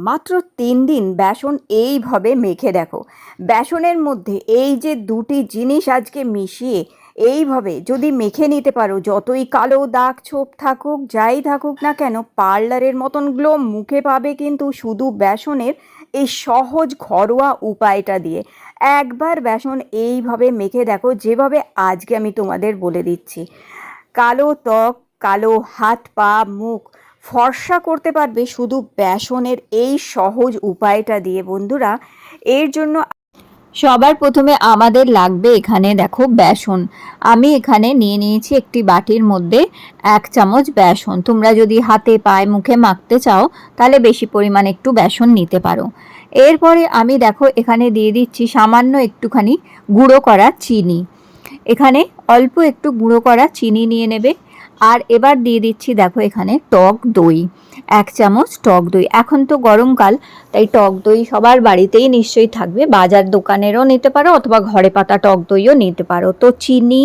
মাত্র ৩ দিন বেসন এইভাবে মেখে দেখো। বেসনের মধ্যে এই যে দুটি জিনিস আজকে মিশিয়ে এইভাবে যদি মেখে নিতে পারো, যতই কালো দাগ ছোপ থাকুক যাই থাকুক না কেন, পার্লারের মতন গ্লো মুখে পাবে কিন্তু শুধু বেসনের এই সহজ ঘরোয়া উপায়টা দিয়ে। একবার বেসন এইভাবে মেখে দেখো, যেভাবে আজকে আমি তোমাদের বলে দিচ্ছি। কালো ত্বক, কালো হাত পা মুখ ফর্সা করতে পারবে শুধু বেসনের এই সহজ উপায়টা দিয়ে। বন্ধুরা, এর জন্য সবার প্রথমে আমাদের লাগবে এখানে দেখো বেসন। আমি এখানে নিয়ে নিয়েছি একটি বাটির মধ্যে 1 চামচ বেসন। তোমরা যদি হাতে পায়ে মুখে মাখতে চাও তাহলে বেশি পরিমাণ একটু বেসন নিতে পারো। এরপরে আমি দেখো এখানে দিয়ে দিচ্ছি সামান্য একটুখানি গুঁড়ো করা চিনি। এখানে অল্প একটু গুঁড়ো করা চিনি নিয়ে নেবে। আর এবার দিয়ে দিচ্ছি দেখো এখানে টক দই, 1 চামচ টক দই। এখন তো গরমকাল, তাই টক দই সবার বাড়িতেই নিশ্চয়ই থাকবে, বাজার দোকানেরও নিতে পারো অথবা ঘরে পাতা টক দইও নিতে পারো। তো চিনি,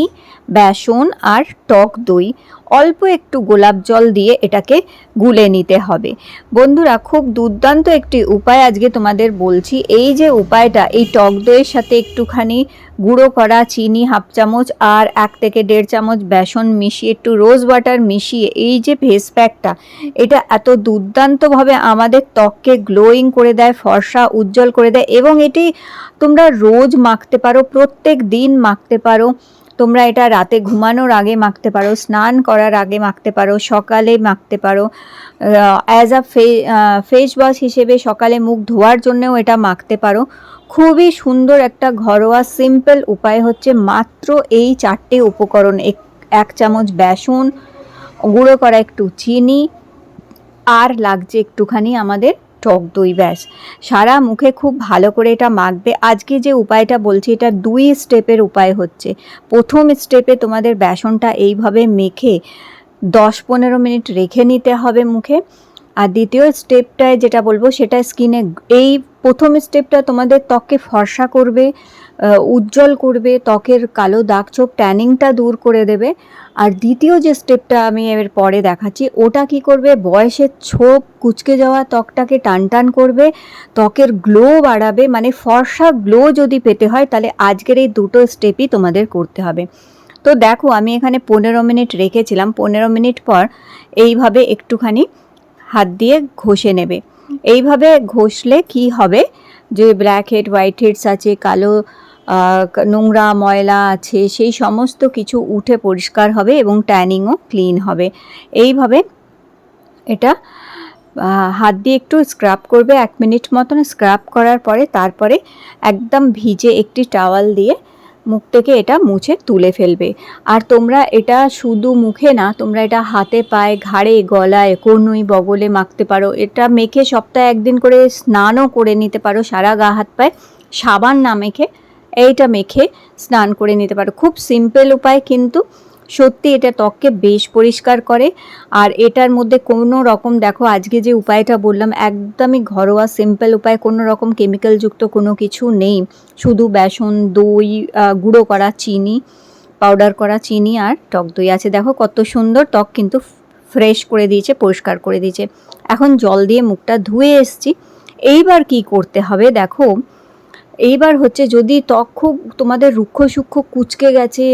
বেসন আর টক দই, অল্প একটু গোলাপ জল দিয়ে এটাকে গুলে নিতে হবে। বন্ধুরা, খুব দুর্দান্ত একটি উপায় আজকে তোমাদের বলছি। এই যে উপায়টা, এই টক দইয়ের সাথে একটুখানি গুঁড়ো করা চিনি 1/2 চামচ আর 1 থেকে 1.5 চামচ বেসন মিশিয়ে একটু রোজ ওয়াটার মিশিয়ে এই যে ফেস প্যাকটা, এটা এত দুর্দান্তভাবে আমাদের ত্বককে গ্লোয়িং করে দেয়, ফর্সা উজ্জ্বল করে দেয়। এবং এটি তোমরা রোজ মাখতে পারো, প্রত্যেক দিন মাখতে পারো। তোমরা এটা রাতে ঘুমানোর আগে মাখতে পারো, স্নান করার আগে মাখতে পারো, সকালে মাখতে পারো, অ্যাজ আ ফেস ওয়াশ হিসেবে সকালে মুখ ধোয়ার জন্যও এটা মাখতে পারো। খুবই সুন্দর একটা ঘরোয়া সিম্পল উপায় হচ্ছে মাত্র এই 4টে উপকরণ। 1 চামচ বেসন, গুঁড়ো করা একটু চিনি, আর লাগছে একটুখানি আমাদের টক দই। ব্যাস, সারা মুখে খুব ভালো করে এটা মাখবে। আজকে যে উপায়টা বলছি এটা 2 স্টেপের উপায় হচ্ছে। প্রথম স্টেপে তোমাদের বেসনটা এইভাবে মেখে 10-15 মিনিট রেখে নিতে হবে মুখে। আর দ্বিতীয় স্টেপটায় যেটা বলবো সেটা স্কিনে, এই প্রথম স্টেপটা তোমাদের ত্বককে ফর্সা করবে, উজ্জ্বল করবে, ত্বকের কালো দাগ ছোপ ট্যানিংটা দূর করে দেবে। আর দ্বিতীয় যে স্টেপটা আমি এর পরে দেখাচ্ছি, ওটা কি করবে, বয়সের ছোপ কুঁচকে যাওয়া ত্বকটাকে টান টান করবে, ত্বকের গ্লো বাড়াবে। মানে ফর্সা গ্লো যদি পেতে হয় তাহলে আজকের এই দুটো স্টেপই তোমাদের করতে হবে। তো দেখো আমি এখানে 15 মিনিট রেখেছিলাম। 15 মিনিট পর এইভাবে একটুখানি হাত দিয়ে ঘষে নেবে। এইভাবে ঘষলে কি হবে, যে ব্ল্যাক হেড হোয়াইট হেডস আছে, কালো নোংরা ময়লা আছে, সেই সমস্ত কিছু উঠে পরিষ্কার হবে এবং ট্যানিংও ক্লিন হবে। এইভাবে এটা হাত দিয়ে একটু স্ক্রাব করবে 1 মিনিট মতন। স্ক্রাব করার পরে তারপরে একদম ভিজে একটি টাওয়াল দিয়ে মুখ থেকে এটা মুছে তুলে ফেলবে। আর তোমরা এটা শুধু মুখে না, তোমরা এটা হাতে পায়ে ঘাড়ে গলায় কনুই বগলে মাখতে পারো। এটা মেখে সপ্তাহে 1 দিন করে স্নানও করে নিতে পারো, সারা গা হাত পায়ে সাবান না মেখে এইটা মেখে স্নান করে নিতে পারো। খুব সিম্পল উপায়, কিন্তু সত্যি এটা ত্বককে বেশ পরিষ্কার করে। আর এটার মধ্যে কোনো রকম, দেখো আজকে যে উপায়টা বললাম একদমই ঘরোয়া সিম্পল উপায়, কোনো রকম কেমিক্যালযুক্ত কোনো কিছু নেই। শুধু বেসন, দই, গুঁড়ো করা চিনি, পাউডার করা চিনি আর টক দই আছে। দেখো কত সুন্দর ত্বক কিন্তু ফ্রেশ করে দিয়েছে, পরিষ্কার করে দিয়েছে। এখন জল দিয়ে মুখটা ধুয়ে এসছি। এইবার কি করতে হবে দেখো, এইবার হচ্ছে যদি ত্বক খুব তোমাদের রুক্ষ সূক্ষ্ম কুঁচকে গেছে,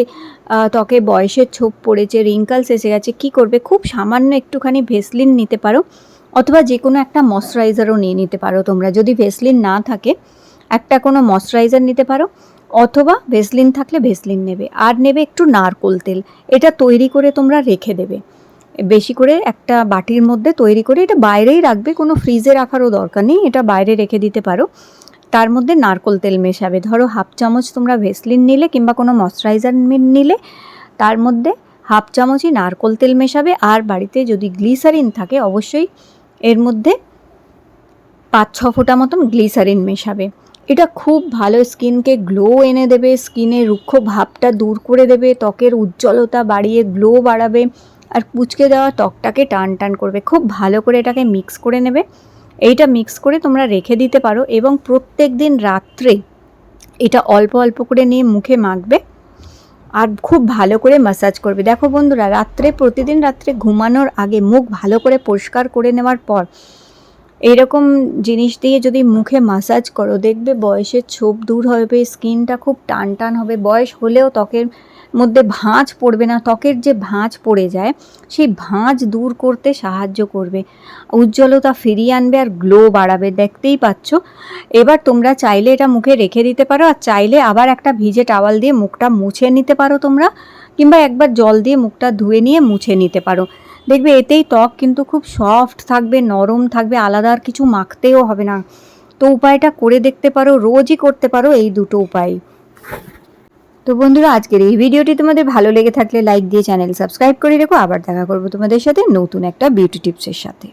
ত্বকে বয়সের ছোপ পড়েছে, রিঙ্কালস এসে গেছে, কি করবে, খুব সামান্য একটুখানি ভেসলিন নিতে পারো অথবা যে কোনো একটা ময়শ্চারাইজারও নিয়ে নিতে পারো। তোমরা যদি ভেসলিন না থাকে একটা কোনো ময়শ্চারাইজার নিতে পারো, অথবা ভেসলিন থাকলে ভেসলিন নেবে। আর নেবে একটু নারকোল তেল। এটা তৈরি করে তোমরা রেখে দেবে বেশি করে একটা বাটির মধ্যে তৈরি করে। এটা বাইরেই রাখবে, কোনো ফ্রিজে রাখারও দরকার নেই, এটা বাইরে রেখে দিতে পারো। তার মধ্যে নারকোল তেল মেশাবে। ধরো 1/2 চামচ তোমরা ভেসলিন নিলে কিংবা কোনো ময়শ্চারাইজার নিলে, তার মধ্যে 1/2 চামচই নারকোল তেল মেশাবে। আর বাড়িতে যদি গ্লিসারিন থাকে অবশ্যই এর মধ্যে 5-6 ফোঁটা মতন গ্লিসারিন মেশাবে। এটা খুব ভালো স্কিনকে গ্লো এনে দেবে, স্কিনের রুক্ষ ভাবটা দূর করে দেবে, ত্বকের উজ্জ্বলতা বাড়িয়ে গ্লো বাড়াবে, আর কুঁচকে দেওয়া ত্বকটাকে টান টান করবে। খুব ভালো করে এটাকে মিক্স করে নেবে। এইটা মিক্স করে তোমরা রেখে দিতে পারো এবং প্রত্যেক দিন রাত্রে এটা অল্প অল্প করে নিয়ে মুখে মাখবে আর খুব ভালো করে ম্যাসাজ করবে। দেখো বন্ধুরা, প্রতিদিন রাত্রে ঘুমানোর আগে মুখ ভালো করে পরিষ্কার করে নেওয়ার পর এরকম জিনিস দিয়ে যদি মুখে মাসাজ করো, দেখবে বয়সের ছোপ দূর হবে, স্কিনটা খুব টান টান হবে, বয়স হলেও ত্বকের মধ্যে ভাঁজ পড়বে না। ত্বকের যে ভাঁজ পড়ে যায় সেই ভাঁজ দূর করতে সাহায্য করবে, উজ্জ্বলতা ফিরিয়ে আনবে আর গ্লো বাড়াবে। দেখতেই পাচ্ছ। এবার তোমরা চাইলে এটা মুখে রেখে দিতে পারো, আর চাইলে আবার একটা ভিজে টাওয়াল দিয়ে মুখটা মুছে নিতে পারো তোমরা, কিংবা একবার জল দিয়ে মুখটা ধুয়ে নিয়ে মুছে নিতে পারো। দেখবে এতেই ত্বক কিন্তু খুব সফট থাকবে, নরম থাকবে, আলাদা আর কিছু মাখতেও হবে না। তো উপায়টা করে দেখতে পারো, রোজই করতে পারো এই দুটো উপায়। তো বন্ধুরা, আজকের এই ভিডিওটি তোমাদের ভালো লেগে থাকলে লাইক দিয়ে চ্যানেল সাবস্ক্রাইব করে রেখো। আবার দেখা করবো তোমাদের সাথে নতুন একটা বিউটি টিপসের সাথে।